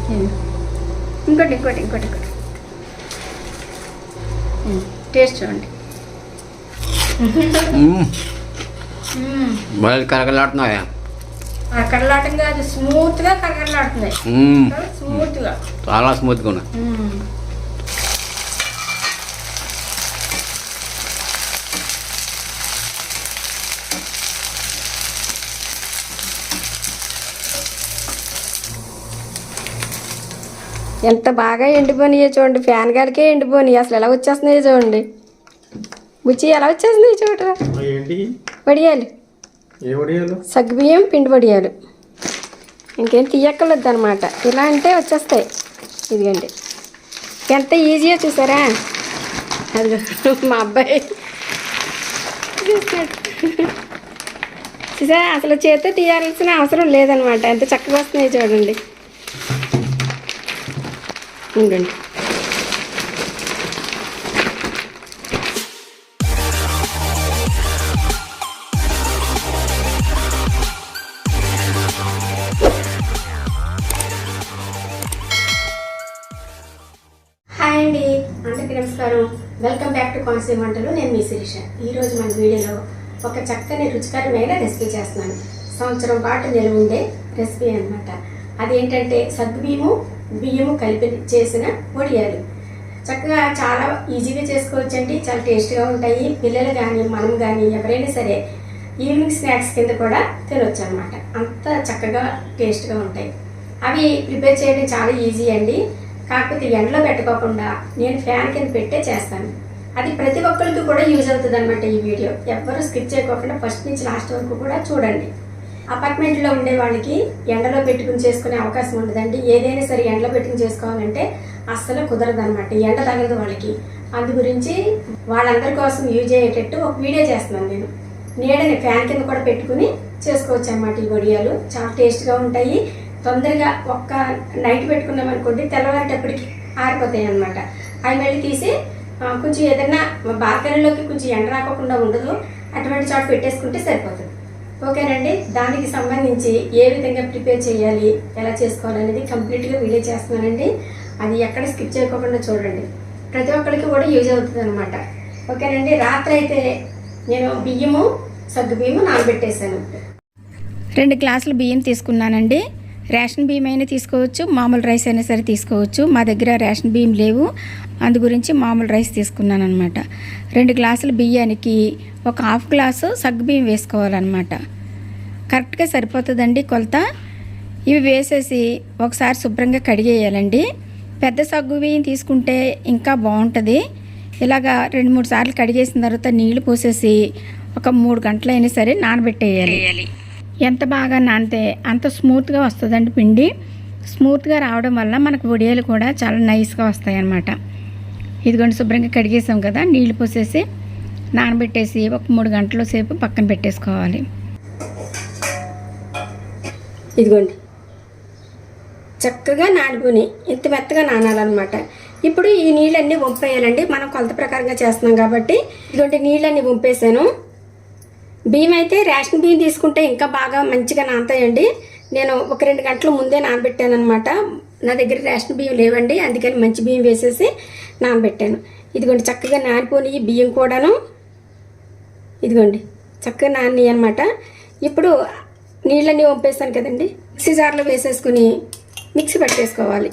ఇంకోటి ఇంకోటి ఇంకోటి ఇంకోటి టేస్ట్ చూడండి. కరకలాడుతున్నాయా? కరలాటం కాదు, స్మూత్గా కరకలాడుతున్నాయి. స్మూత్గా, చాలా స్మూత్గా ఉన్నాయి. ఎంత బాగా ఎండిపోయినాయో చూడండి. ఫ్యాన్ గారికే ఎండిపోయినాయి. అసలు ఎలా వచ్చేస్తున్నాయో చూడండి. బుచ్చి ఎలా వచ్చేస్తున్నాయి చూడరా. వడియాలు, సగ్గుబియ్యం పిండి వడియాలు. ఇంకేం తీయక్కర్లేదు అనమాట. ఇలా అంటే వచ్చేస్తాయి. ఇదిగండి ఎంత ఈజీగా చూసారా. అది మా అబ్బాయి చూసారా, అసలు చేతితో తీయాల్సిన అవసరం లేదనమాట. ఎంత చక్కగా వస్తున్నాయి చూడండి. ఉండండి. హాయ్ అండి, అందరికీ నమస్కారం. వెల్కమ్ బ్యాక్ టు కోనసీమ వంటలు. నేను మీ శిరీష. ఈరోజు మన వీడియోలో ఒక చక్కని రుచికరమైన రెసిపీ చేస్తున్నాను. సంవత్సరం పాటు నిల్వ ఉండే రెసిపీ అనమాట. అదేంటంటే బియ్యము కలిపి చేసిన వడియాలు. చక్కగా చాలా ఈజీగా చేసుకోవచ్చండి. చాలా టేస్ట్గా ఉంటాయి. పిల్లలు కానీ మనం కానీ ఎవరైనా సరే ఈవినింగ్ స్నాక్స్ కింద కూడా తినొచ్చు అనమాట. అంత చక్కగా టేస్ట్గా ఉంటాయి. అవి ప్రిపేర్ చేయడం చాలా ఈజీ అండి. కాకపోతే ఎండలో పెట్టుకోకుండా నేను ఫ్యాన్ కింద పెట్టే చేస్తాను. అది ప్రతి ఒక్కరికి కూడా యూజ్ అవుతుంది అనమాట. ఈ వీడియో ఎవ్వరూ స్కిప్ చేయకోకుండా ఫస్ట్ నుంచి లాస్ట్ వరకు కూడా చూడండి. అపార్ట్మెంట్లో ఉండే వాళ్ళకి ఎండలో పెట్టుకుని చేసుకునే అవకాశం ఉండదండి. ఏదైనా సరే ఎండలో పెట్టుకుని చేసుకోవాలంటే అస్సలు కుదరదు అనమాట. ఎండ తగలదు వాళ్ళకి. అందు గురించి వాళ్ళందరి కోసం యూజ్ అయ్యేటట్టు ఒక వీడియో చేస్తున్నాను నేను. నీడని ఫ్యాన్ కింద కూడా పెట్టుకుని చేసుకోవచ్చు అనమాట. ఈ వడియాలు చాలా టేస్ట్గా ఉంటాయి. తొందరగా ఒక్క నైట్ పెట్టుకున్నాం అనుకోండి, తెల్లవారేటప్పటికి ఆరిపోతాయి అనమాట. అవి మళ్ళీ తీసి కొంచెం ఏదైనా బాల్కనీలోకి కొంచెం ఎండ రాకుండా ఉండదు, అటువంటి చోట పెట్టేసుకుంటే సరిపోతుంది. ఓకేనండి. దానికి సంబంధించి ఏ విధంగా ప్రిపేర్ చేయాలి, ఎలా చేసుకోవాలనేది కంప్లీట్గా వీడియో చేస్తున్నానండి. అది ఎక్కడ స్కిప్ చేయకుండా చూడండి. ప్రతి ఒక్కరికి కూడా యూజ్ అవుతుంది అనమాట. ఓకేనండి. రాత్రి అయితే నేను సగ్గుబియ్యము నానబెట్టేశాను. 2 గ్లాసులు బియ్యం తీసుకున్నానండి. రేషన్ బియ్యం అయినా తీసుకోవచ్చు, మామూలు రైస్ అయినా సరే తీసుకోవచ్చు. మా దగ్గర రేషన్ బియ్యం లేవు, అందు గురించి మామూలు రైస్ తీసుకున్నాను అనమాట. 2 గ్లాసుల బియ్యానికి ఒక హాఫ్ గ్లాసు సగ్గుబియ్యం వేసుకోవాలన్నమాట. కరెక్ట్గా సరిపోతుందండి కొలత. ఇవి వేసేసి ఒకసారి శుభ్రంగా కడిగేయాలండి. పెద్ద సగ్గుబియ్యం తీసుకుంటే ఇంకా బాగుంటుంది. ఇలాగా 2-3 సార్లు కడిగేసిన తర్వాత నీళ్లు పోసేసి ఒక 3 గంటలైనా సరే నానబెట్టేయాలి. ఎంత బాగా నానితే అంత స్మూత్గా వస్తుందండి పిండి. స్మూత్గా రావడం వల్ల మనకు వడియాలు కూడా చాలా నైస్గా వస్తాయి అన్నమాట. ఇదిగోండి శుభ్రంగా కడిగేసాం కదా, నీళ్లు పోసేసి నానబెట్టేసి ఒక 3 గంటల సేపు పక్కన పెట్టేసుకోవాలి. ఇదిగోండి చక్కగా నానిపోయి ఇంత మెత్తగా నానాలన్నమాట. ఇప్పుడు ఈ నీళ్ళన్నీ వంపేయాలండి. మనం కొలత ప్రకారంగా చేస్తున్నాం కాబట్టి ఇదిగోండి నీళ్ళన్నీ వంపేసాను. బియ్యం అయితే రేషన్ బియ్యం తీసుకుంటే ఇంకా బాగా మంచిగా నానతాయండి. నేను ఒక 2 గంటల ముందే నానబెట్టాను అనమాట. నా దగ్గర రేషన్ బియ్యం లేవండి, అందుకని మంచి బియ్యం వేసేసి నానబెట్టాను. ఇదిగోండి చక్కగా నానిపోయి బియ్యం కూడాను ఇదిగోండి చక్కగా నాని అనమాట. ఇప్పుడు నీళ్ళన్నీ వంపేస్తాను కదండి, మిక్సీ జార్లో వేసేసుకుని మిక్సీ పట్టేసుకోవాలి.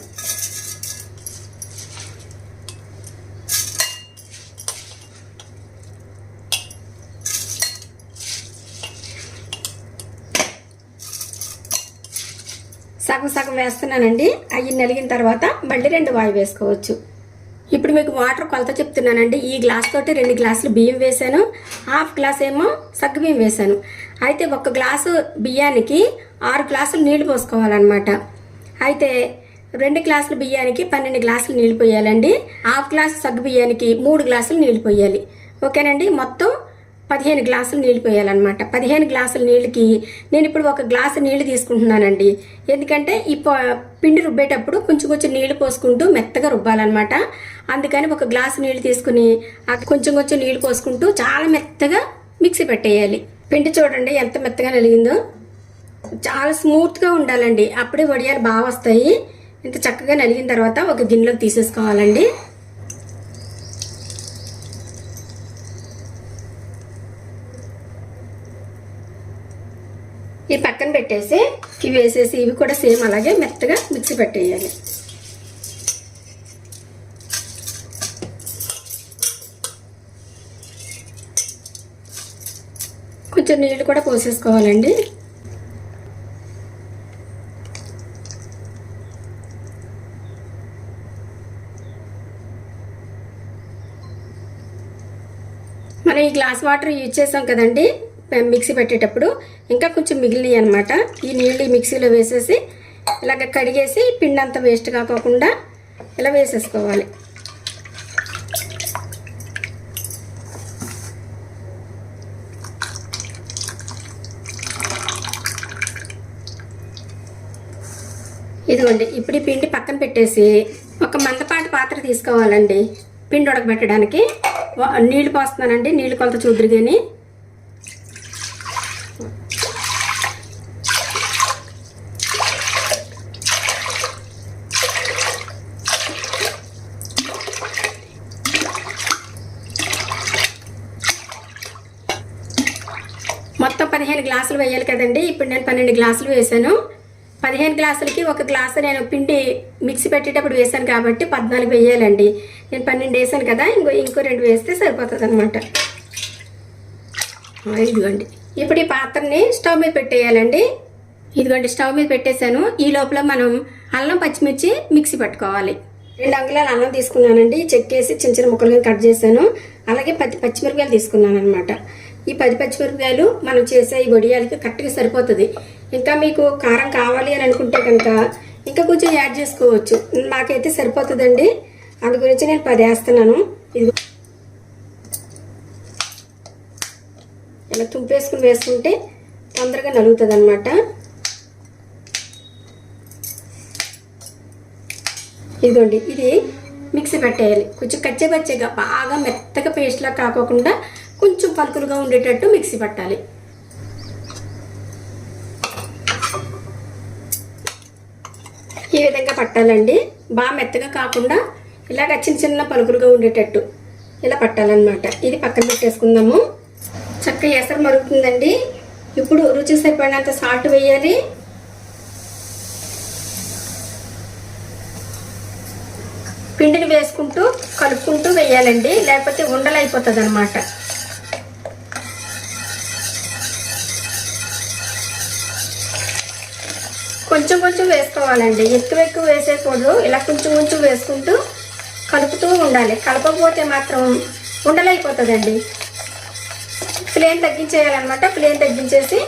సగం సగం వేస్తున్నానండి. అవి నలిగిన తర్వాత మళ్ళీ 2 వాయి వేసుకోవచ్చు. ఇప్పుడు మీకు వాటర్ కొలత చెప్తున్నానండి. ఈ గ్లాస్ తోటి 2 గ్లాసులు బియ్యం వేసాను, హాఫ్ గ్లాస్ ఏమో సగ్గుబియ్యం వేసాను. అయితే 1 గ్లాసు బియ్యానికి 6 గ్లాసులు నీళ్లు పోసుకోవాలన్నమాట. అయితే 2 గ్లాసుల బియ్యానికి 12 గ్లాసులు నీళ్లు పోయాలండి. హాఫ్ గ్లాసు సగ్గుబియ్యానికి 3 గ్లాసులు నీళ్లు పోయాలి. ఓకేనండి. మొత్తం 15 గ్లాసులు నీళ్ళు పోయాలన్నమాట. 15 గ్లాసుల నీళ్ళకి నేను ఇప్పుడు 1 గ్లాసు నీళ్లు తీసుకుంటున్నానండి. ఎందుకంటే ఈ పిండి రుబ్బేటప్పుడు కొంచెం నీళ్లు పోసుకుంటూ మెత్తగా రుబ్బాలన్నమాట. అందుకని 1 గ్లాసు నీళ్లు తీసుకుని కొంచెం నీళ్లు పోసుకుంటూ చాలా మెత్తగా మిక్సీ పెట్టేయాలి. పిండి చూడండి ఎంత మెత్తగా నలిగిందో. చాలా స్మూత్గా ఉండాలండి, అప్పుడే వడియాలు బాగా వస్తాయి. ఇంత చక్కగా నలిగిన తర్వాత ఒక గిన్నెలోకి తీసేసుకోవాలండి. ఈ పక్కన పెట్టేసి ఇవి వేసేసి ఇవి కూడా సేమ్ అలాగే మెత్తగా మిక్సీ పెట్టేయాలి. కొంచెం నీళ్ళు కూడా పోసేసుకోవాలండి. మనం ఈ గ్లాస్ వాటర్ యూజ్ చేసాం కదండి మిక్సీ పెట్టేటప్పుడు, ఇంకా కొంచెం మిగిలినాయి అనమాట. ఈ నీళ్ళు మిక్సీలో వేసేసి ఇలాగ కడిగేసి పిండి అంతా వేస్ట్ కాకోకుండా ఇలా వేసేసుకోవాలి. ఇదిగోండి, ఇప్పుడు ఈ పిండి పక్కన పెట్టేసి ఒక మందపాటి పాత్ర తీసుకోవాలండి. పిండి ఉడకబెట్టడానికి నీళ్లు పోస్తున్నానండి. నీళ్ళు కొలత చూద్దరు కానీ. మొత్తం 15 గ్లాసులు వేయాలి కదండి. ఇప్పుడు నేను 12 గ్లాసులు వేసాను. 15 గ్లాసులకి ఒక గ్లాసు నేను పిండి మిక్సీ పెట్టేటప్పుడు వేసాను కాబట్టి 14 వేయాలండి. నేను 12 వేసాను కదా, ఇంకో 2 వేస్తే సరిపోతుంది అనమాట. ఇదిగోండి, ఇప్పుడు ఈ పాత్రని స్టవ్ మీద పెట్టేయాలండి. ఇదిగోండి, స్టవ్ మీద పెట్టేశాను. ఈ లోపల మనం అల్లం పచ్చిమిర్చి మిక్సీ పట్టుకోవాలి. 2 అంగుళాల అల్లం తీసుకున్నానండి. చెక్కేసి చిన్న చిన్న ముక్కలుగా కట్ చేశాను. అలాగే 10 పచ్చిమిరపకాయలు తీసుకున్నాను అనమాట. ఈ 10 పచ్చిమిరపకాయలు మనం చేసే ఈ వడియాలకి కరెక్ట్గా సరిపోతుంది. ఇంకా మీకు కారం కావాలి అని అనుకుంటే కనుక ఇంకా కొంచెం యాడ్ చేసుకోవచ్చు. నాకైతే సరిపోతుందండి, అందు గురించి నేను 10 వేస్తున్నాను. ఇది ఇలా తుంపేసుకుని వేసుకుంటే తొందరగా నలుగుతుంది అనమాట. ఇదిగోండి, ఇది మిక్సీ పెట్టేయాలి. కొంచెం కచ్చేపచ్చేగా, బాగా మెత్తగా పేస్ట్లా కాకోకుండా కొంచెం పలుకులుగా ఉండేటట్టు మిక్సీ పట్టాలి. ఈ విధంగా పట్టాలండి. బాగా మెత్తగా కాకుండా ఇలాగ చిన్న చిన్న పలుకులుగా ఉండేటట్టు ఇలా పట్టాలన్నమాట. ఇది పక్కన పెట్టేసుకుందాము. చక్కగా ఎసరు మరుగుతుందండి. ఇప్పుడు రుచికి సరిపడినంత సాల్ట్ వేయాలి. పిండిని వేసుకుంటూ కలుపుకుంటూ వేయాలండి, లేకపోతే ఉండలు అయిపోతుంది అనమాట. కొంచెం కొంచెం వేసుకోవాలండి, ఎక్కువ వేసేకూడదు. ఇలా కొంచెం కొంచెం వేసుకుంటూ కలుపుతూ ఉండాలి. కలపకపోతే మాత్రం ఉండలైపోతుందండి. ఫ్లేమ్ తగ్గించేయాలన్నమాట. ఫ్లేమ్ తగ్గించేసి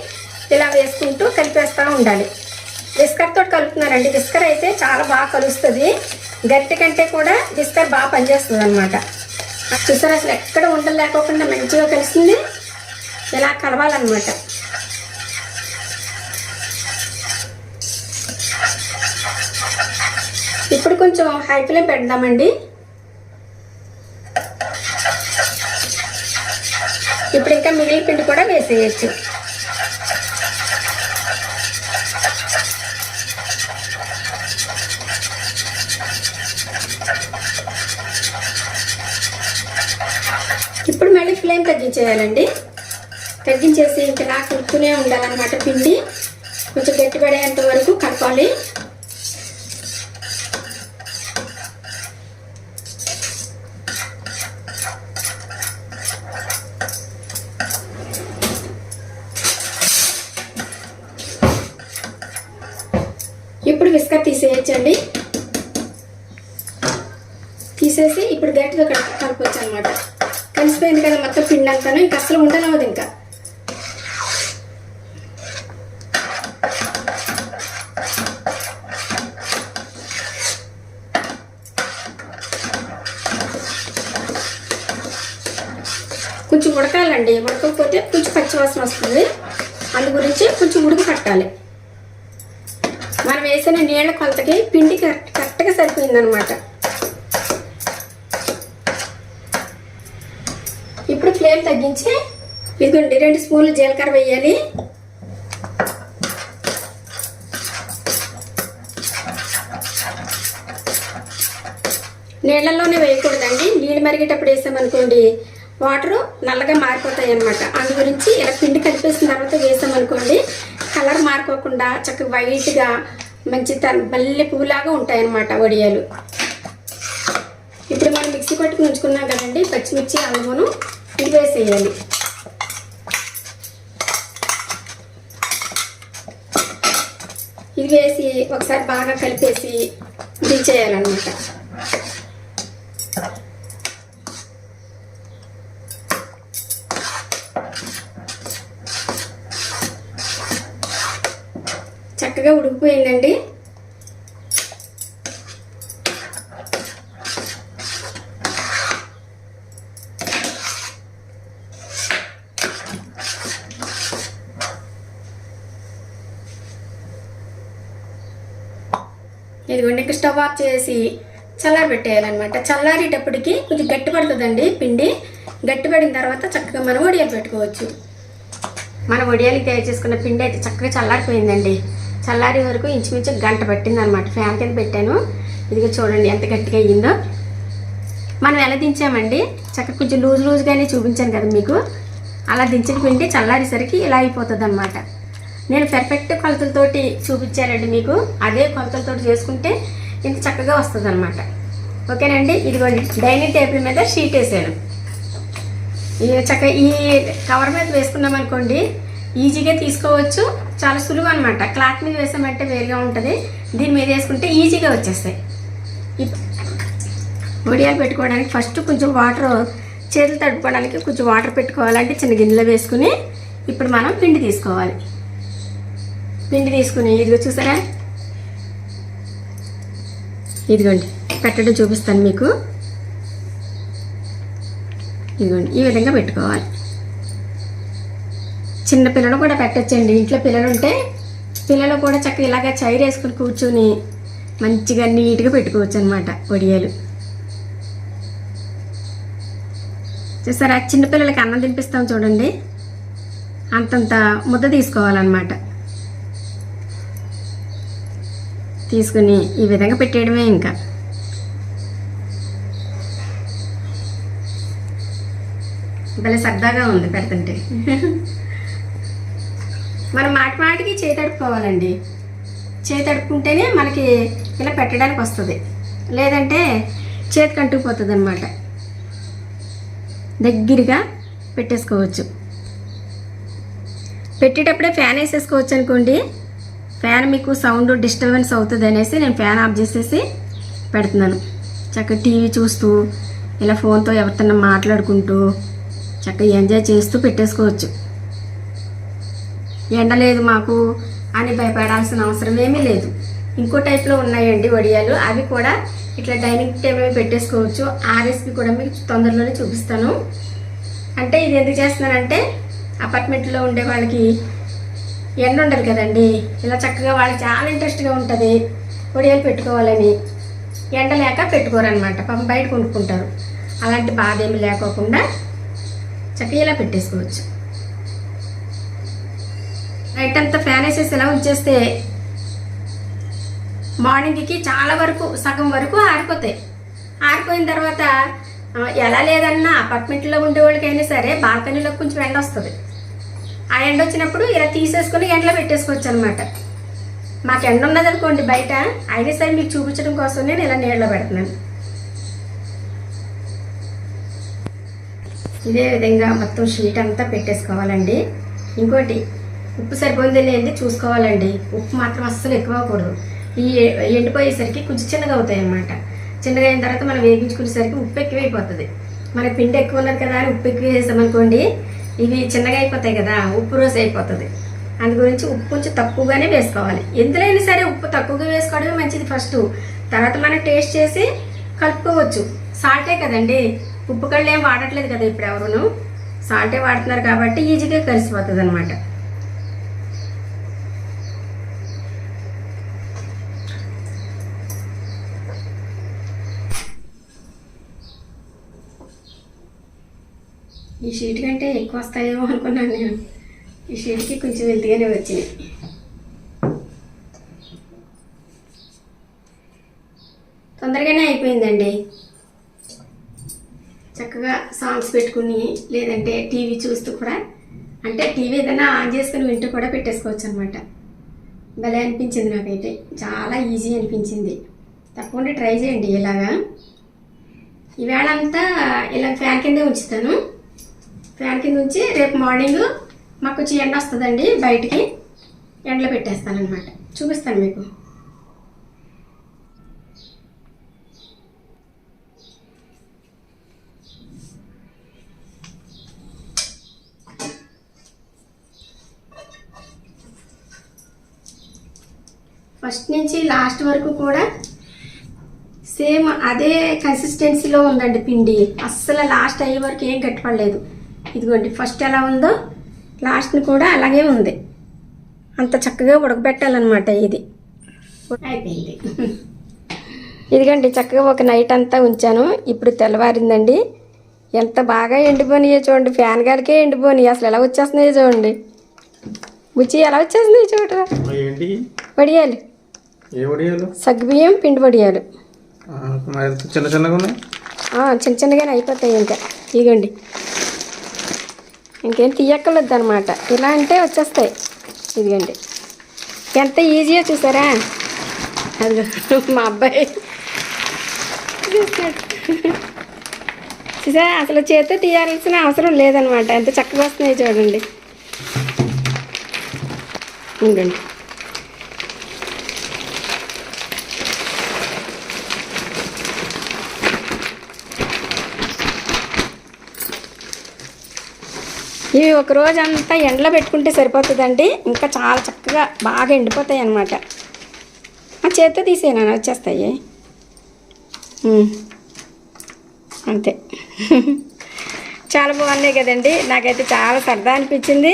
ఇలా వేసుకుంటూ కలిపేస్తూ ఉండాలి. విస్కర్ తోటి కలుపుతున్నారండి. విస్కర్ అయితే చాలా బాగా కలుస్తుంది. గట్టి కంటే కూడా విస్కర్ బాగా పనిచేస్తుంది అనమాట. చూసారు, అసలు ఎక్కడ ఉండలు లేకోకుండా మంచిగా కలుస్తుంది. ఇలా కలవాలన్నమాట. ఇప్పుడు కొంచెం హై ఫ్లేమ్ పెడదామండి. ఇప్పుడు ఇంకా మిగిలిన పిండి కూడా వేసేయచ్చు. ఇప్పుడు మళ్ళీ ఫ్లేమ్ తగ్గించేయాలండి. తగ్గించేసి ఇంకా కలుపుతూనే ఉండాలన్నమాట. పిండి కొంచెం గట్టిపడేంత వరకు కలపాలి. ఇప్పుడు విస్కర్ తీసేయచ్చండి. తీసేసి ఇప్పుడు గట్టిగా కలపచ్చు అనమాట. కలిసిపోయింది కదా మొత్తం పిండి అంతాను. ఇంకా అసలు ఉండనవదు. ఇంకా కొంచెం ఉడకాలండి. ఉడకకపోతే కొంచెం పచ్చివాసన వస్తుంది. అందు గురించి కొంచెం ఉడుకు పట్టాలి. మనం వేసిన నీళ్ళ కొలతకి పిండి కరెక్ట్గా సరిపోయిందనమాట. ఇప్పుడు ఫ్లేమ్ తగ్గించి ఇదిగోండి 2 స్పూన్లు జీలకర్ర వేయాలి. నీళ్ళల్లోనే వేయకూడదండి. నీళ్ళు మరిగేటప్పుడు వేసామనుకోండి వాటరు నల్లగా మారిపోతాయి అన్నమాట. అందు గురించి ఇలా పిండి కలిపేసిన తర్వాత వేసామనుకోండి కలర్ మారిపోకుండా చక్కగా వైట్గా మంచి మల్లె పువ్వులాగా ఉంటాయన్నమాట వడియాలు. ఇప్పుడు మనం మిక్సీ పట్టుకుని ఉంచుకున్నాం కదండి, పచ్చిమిర్చి అల్లమును ఇది వేసేయాలి. ఇది వేసి ఒకసారి బాగా కలిపేసి దించేయాలన్నమాట. చక్కగా ఉడికిపోయిందండి. ఇదిగోండి, ఇంకా స్టవ్ ఆఫ్ చేసి చల్లారి పెట్టేయాలన్నమాట. చల్లారేటప్పటికి కొంచెం గట్టి పడుతుందండి పిండి. గట్టి పడిన తర్వాత చక్కగా మనం వడియాలు పెట్టుకోవచ్చు. మన వడియాలకి తయారు చేసుకున్న పిండి అయితే చక్కగా చల్లారిపోయిందండి. చల్లారి వరకు ఇంచుమించు గంట పట్టింది అనమాట. ఫ్యాన్ కింద పెట్టాను. ఇదిగో చూడండి ఎంత గట్టిగా అయ్యిందో. మనం ఎలా దించామండి, చక్కగా కొంచెం లూజ్గానే చూపించాను కదా మీకు. అలా దించిన పిండి చల్లారేసరికి ఇలా అయిపోతుంది అనమాట. నేను పర్ఫెక్ట్ కొలతలతోటి చూపించానండి మీకు. అదే కొలతలతోటి చేసుకుంటే ఇంత చక్కగా వస్తుంది అనమాట. ఓకేనండి. ఇదిగోండి డైనింగ్ టేబుల్ మీద షీట్ వేసాను. చక్కగా ఈ కవర్ మీద వేసుకున్నాం అనుకోండి ఈజీగా తీసుకోవచ్చు. చాలా సులువు అనమాట. క్లాత్ మీద వేసామంటే వేరుగా ఉంటుంది. దీని మీద వేసుకుంటే ఈజీగా వచ్చేస్తాయి. వడియాలు పెట్టుకోవడానికి ఫస్ట్ కొంచెం వాటర్, చేతులు తడుపుకోవడానికి కొంచెం వాటర్ పెట్టుకోవాలంటే చిన్న గిన్నెలో వేసుకుని ఇప్పుడు మనం పిండి తీసుకోవాలి. పిండి తీసుకుని ఇదిగో చూసారా, ఇదిగోండి పెట్టడం చూపిస్తాను మీకు. ఇదిగోండి ఈ విధంగా పెట్టుకోవాలి. చిన్న పిల్లలు కూడా పెట్టచ్చండి. ఇంట్లో పిల్లలు ఉంటే పిల్లలు కూడా చక్కగా ఇలాగ చైర్ వేసుకుని కూర్చొని మంచిగా నీట్గా పెట్టుకోవచ్చు అనమాట వడియాలు. చూసారా, చిన్నపిల్లలకి అన్నం తినిపిస్తాం చూడండి, అంతంత ముద్ద తీసుకోవాలన్నమాట. తీసుకుని ఈ విధంగా పెట్టేయడమే. ఇంకా భలే సరదాగా ఉంది పెడుతుంటే. మనం మాటికి చేయి తడుపుకోవాలండి. చేయి తడుపుకుంటేనే మనకి ఇలా పెట్టడానికి వస్తుంది. లేదంటే చేతికి అంటుకుపోతుంది అనమాట. దగ్గరగా పెట్టేసుకోవచ్చు. పెట్టేటప్పుడే ఫ్యాన్ వేసేసుకోవచ్చు అనుకోండి. ఫ్యాన్ మీకు సౌండ్ డిస్టర్బెన్స్ అవుతుంది అనేసి నేను ఫ్యాన్ ఆఫ్ చేసేసి పెడుతున్నాను. చక్కగా టీవీ చూస్తూ ఇలా ఫోన్తో ఎవరితో మాట్లాడుకుంటూ చక్కగా ఎంజాయ్ చేస్తూ పెట్టేసుకోవచ్చు. ఎండ లేదు మాకు అని భయపడాల్సిన అవసరం ఏమీ లేదు. ఇంకో టైప్లో ఉన్నాయండి వడియాలు. అవి కూడా ఇట్లా డైనింగ్ టేబుల్ పెట్టేసుకోవచ్చు. ఆ రెసిపీ కూడా మీకు తొందరలోనే చూపిస్తాను. అంటే ఇది ఎందుకు చేస్తున్నానంటే అపార్ట్మెంట్లో ఉండే వాళ్ళకి ఎండ ఉండదు కదండి. ఇలా చక్కగా వాళ్ళకి చాలా ఇంట్రెస్ట్గా ఉంటుంది వడియాలు పెట్టుకోవాలని. ఎండ లేక పెట్టుకోరనమాట, పాపం బయట కొనుక్కుంటారు. అలాంటి బాధ ఏమి లేకోకుండా చక్కగా ఇలా పెట్టేసుకోవచ్చు. నైట్ అంతా ఫ్యాన్ వేసేసి ఇలా ఉంచేస్తే మార్నింగ్కి చాలా వరకు సగం వరకు ఆరిపోతాయి. ఆరిపోయిన తర్వాత ఎలా లేదన్నా అపార్ట్మెంట్లో ఉండే వాళ్ళకైనా సరే బాల్కనీలో కొంచెం ఎండ వస్తుంది. ఆ ఎండ వచ్చినప్పుడు ఇలా తీసేసుకుని ఎండలో పెట్టేసుకోవచ్చు అనమాట. మాకు ఎండ ఉన్నదనుకోండి బయట, అయినా సరే మీకు చూపించడం కోసం నేను ఇలా నీళ్ళలో పెడుతున్నాను. ఇదే విధంగా మొత్తం షీట్ అంతా పెట్టేసుకోవాలండి. ఇంకోటి ఉప్పు సరిపోయింది లేనిది చూసుకోవాలండి. ఉప్పు మాత్రం అస్సలు ఎక్కువ అవ్వకూడదు. ఈ ఎండిపోయేసరికి కొంచెం చిన్నగా అవుతాయి అన్నమాట. చిన్నగా అయిన తర్వాత మనం వేగించుకునేసరికి ఉప్పు ఎక్కువైపోతుంది. మన పిండి ఎక్కువ ఉన్నది కదా అని ఉప్పు ఎక్కువ వేసామనుకోండి ఇవి చిన్నగా అయిపోతాయి కదా, ఉప్పు రోజు అయిపోతుంది. అందు గురించి ఉప్పు కొంచెం తక్కువగానే వేసుకోవాలి. ఎందులైనా సరే ఉప్పు తక్కువగా వేసుకోవడమే మంచిది ఫస్ట్. తర్వాత మనం టేస్ట్ చేసి కలుపుకోవచ్చు. సాల్టే కదండి, ఉప్పు కళ్ళు ఏం వాడట్లేదు కదా ఇప్పుడు ఎవరును, సాల్టే వాడుతున్నారు కాబట్టి ఈజీగా కలిసిపోతుంది అనమాట. ఈ షీట్ కంటే ఎక్కువ వస్తాయేమో అనుకున్నాను నేను. ఈ షీట్కి కొంచెం వెంతగానే వచ్చినాయి. తొందరగానే అయిపోయిందండి. చక్కగా సాంగ్స్ పెట్టుకుని లేదంటే టీవీ చూస్తూ కూడా, అంటే టీవీ ఏదైనా ఆన్ చేసుకుని వింటూ కూడా పెట్టేసుకోవచ్చు అనమాట. భలే అనిపించింది నాకైతే, చాలా ఈజీ అనిపించింది. తప్పకుండా ట్రై చేయండి ఇలాగా. ఈవేళ అంతా ఇలా ఫ్యాన్ కిందే ఉంచుతాను. ఫ్యాన్ కింద ఉంచి రేపు మార్నింగ్ మాకు కొంచెం ఎండ వస్తుందండి, బయటికి ఎండలో పెట్టేస్తాను అనమాట. చూపిస్తాను మీకు. ఫస్ట్ నుంచి లాస్ట్ వరకు కూడా సేమ్ అదే కన్సిస్టెన్సీలో ఉందండి పిండి. అస్సలు లాస్ట్ అయ్యే వరకు ఏం గట్టిపడలేదు. ఇదిగోండి, ఫస్ట్ ఎలా ఉందో లాస్ట్ని కూడా అలాగే ఉంది. అంత చక్కగా ఉడకబెట్టాలన్నమాట. ఇది అయిపోయింది. ఇదిగండి, చక్కగా ఒక నైట్ అంతా ఉంచాను. ఇప్పుడు తెల్లవారిందండి. ఎంత బాగా ఎండిపోయినాయో చూడండి. ఫ్యాన్ గాలికే ఎండిపోయినాయి. అసలు ఎలా వచ్చేస్తున్నాయో చూడండి. బుచ్చి ఎలా వచ్చేస్తున్నాయి చూడరా. వడియాలు, సగ్గుబియ్యం పిండి వడియాలు. చిన్న చిన్నగా ఉన్నాయి. చిన్న చిన్నగానే అయిపోతాయి. ఇంకా ఇదిగోండి, ఇంకేం తీయక్కర్లేదు అనమాట. ఇలా అంటే వచ్చేస్తాయి. ఇదిగండి, ఎంత ఈజీయో చూసారా. అదిగో మా అబ్బాయి చూసారా, అసలు చేతితో తీయాల్సిన అవసరం లేదనమాట. ఎంత చక్కగా వస్తున్నాయి చూడండి. ఇదిగోండి, ఇవి ఒక రోజు అంతా ఎండలో పెట్టుకుంటే సరిపోతుందండి. ఇంకా చాలా చక్కగా బాగా ఎండిపోతాయి అన్నమాట. చేత్తో తీసేనా వచ్చేస్తాయి. అంతే. చాలా బాగున్నాయి కదండి. నాకైతే చాలా సరదా అనిపించింది.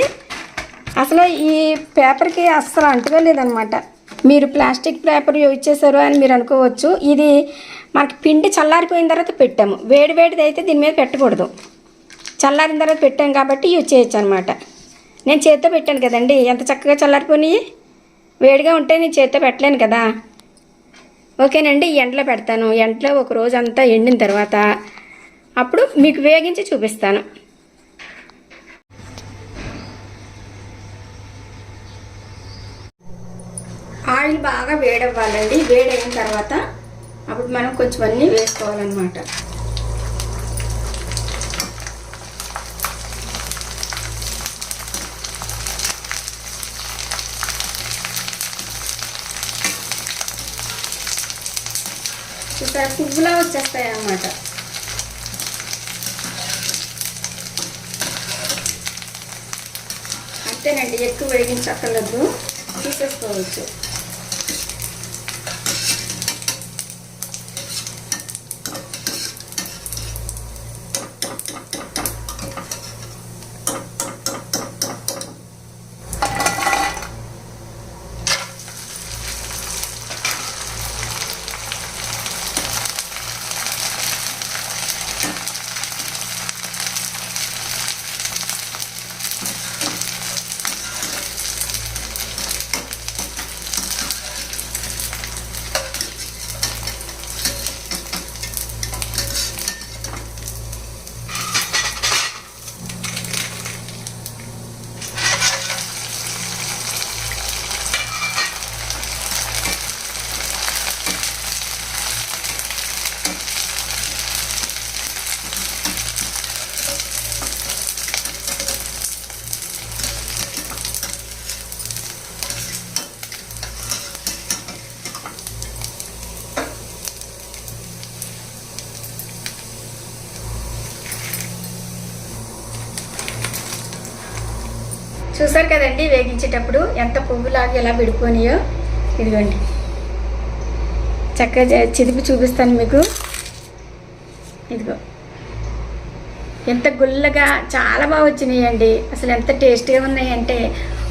అసలు ఈ పేపర్కి అస్సలు అంటుకోలేదన్నమాట. మీరు ప్లాస్టిక్ పేపర్ యూజ్ చేశారు అని మీరు అనుకోవచ్చు. ఇది మనకి పిండి చల్లారిపోయిన తర్వాత పెట్టాము. వేడిది అయితే దీని మీద పెట్టకూడదు. చల్లారిన తర్వాత పెట్టాం కాబట్టి యూజ్ చేయొచ్చు అనమాట. నేను చేత్తో పెట్టాను కదండి, ఎంత చక్కగా చల్లారిపోయినాయి. వేడిగా ఉంటే నేను చేత్తో పెట్టలేను కదా. ఓకేనండి, ఎండలో పెడతాను. ఎండలో ఒక రోజు అంతా ఎండిన తర్వాత అప్పుడు మీకు వేగించి చూపిస్తాను. ఆయిల్ బాగా వేడవ్వాలండి. వేడైన తర్వాత అప్పుడు మనం కొంచెం అన్నీ వేసుకోవాలన్నమాట. చూసారా, పువ్వులా వచ్చేస్తాయి అన్నమాట. అంతేనండి, ఎక్కువ వేగించక్కర్లేదు, తీసేసుకోవచ్చు. చూసారు కదండి, వేగించేటప్పుడు ఎంత పువ్వులాగా ఎలా విడిపోయినాయో. ఇదిగోండి, చక్కగా చిదిపి చూపిస్తాను మీకు. ఇదిగో, ఎంత గుల్లగా చాలా బాగా వచ్చినాయండి. అసలు ఎంత టేస్టీగా ఉన్నాయంటే,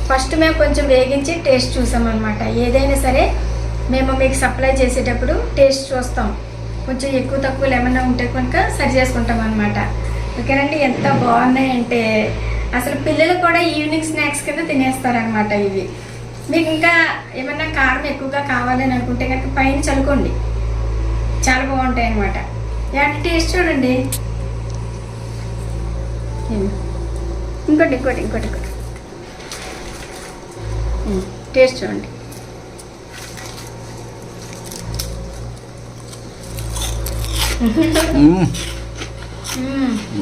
ఫస్ట్ మేము కొంచెం వేగించి టేస్ట్ చూసామన్నమాట. ఏదైనా సరే మేము మీకు సప్లై చేసేటప్పుడు టేస్ట్ చూస్తాం. కొంచెం ఎక్కువ తక్కువలు ఏమన్నా ఉంటే కనుక సరి చేసుకుంటాం అన్నమాట. ఓకేనండి, ఎంత బాగున్నాయంటే అసలు పిల్లలు కూడా ఈవినింగ్ స్నాక్స్ కింద తినేస్తారనమాట. ఇవి మీకు ఇంకా ఏమన్నా కారం ఎక్కువగా కావాలని అనుకుంటే కనుక పైన చల్లుకోండి, చాలా బాగుంటాయి అన్నమాట. అంటే టేస్ట్ చూడండి. ఇంకోటి ఇంకోటి ఇంకోటి ఇంకోటి టేస్ట్ చూడండి.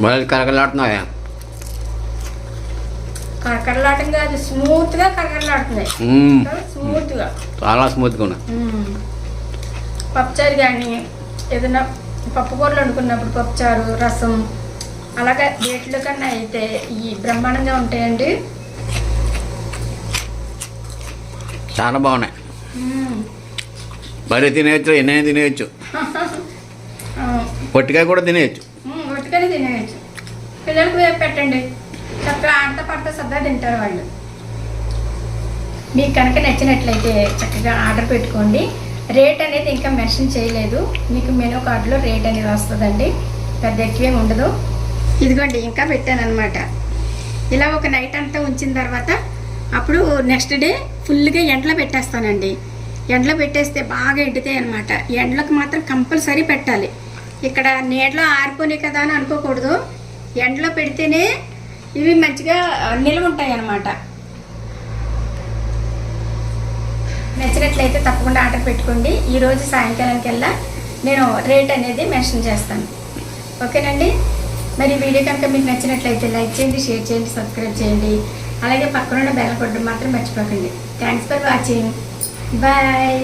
బాగా కరకలాడుతున్నాయా? కరకరలాటం కాదు, స్మూత్గా కరకరలాడుతున్నాయి. స్మూత్గా చాలా స్మూత్గా ఉన్నాయి. పప్పుచారు కానీ ఏదైనా పప్పు కూరలు వండుకున్నప్పుడు పప్పుచారు, రసం అలాగే వేటిలో కన్నా అయితే ఈ బ్రహ్మాండంగా ఉంటాయండి. చాలా బాగున్నాయి. బరీ తినేయచ్చు, ఎన్నైనా తినేయచ్చు. పొట్టికాయ కూడా తినేయచ్చు. ఒట్టుకనే తినేయచ్చు. పిల్లలకు వేపు పెట్టండి, చక్కగా ఆడతా పడతా సరదా తింటారు వాళ్ళు. మీకు కనుక నచ్చినట్లయితే చక్కగా ఆర్డర్ పెట్టుకోండి. రేట్ అనేది ఇంకా మెన్షన్ చేయలేదు, మీకు మెనూ కార్డులో రేట్ అనేది వస్తుందండి, పెద్ద ఎక్కువేం ఉండదు. ఇదిగోండి ఇంకా పెట్టాను అనమాట. ఇలా ఒక నైట్ అంతా ఉంచిన తర్వాత అప్పుడు నెక్స్ట్ డే ఫుల్గా ఎండలో పెట్టేస్తానండి. ఎండలో పెట్టేస్తే బాగా ఎండుతాయి అనమాట. ఎండలకు మాత్రం కంపల్సరీ పెట్టాలి. ఇక్కడ నీడలో ఆరిపోయి కదా అని అనుకోకూడదు, ఎండలో పెడితేనే ఇవి మంచిగా నిల్వ ఉంటాయి అన్నమాట. నచ్చినట్లయితే తప్పకుండా ఆర్డర్ పెట్టుకోండి. ఈరోజు సాయంకాలానికల్లా నేను రేట్ అనేది మెన్షన్ చేస్తాను. ఓకేనండి. మరి వీడియో కనుక మీకు నచ్చినట్లయితే లైక్ చేయండి, షేర్ చేయండి, సబ్స్క్రైబ్ చేయండి. అలాగే పక్కనున్న బెల్ కొట్టడం మాత్రం మర్చిపోకండి. Thanks for watching. బాయ్.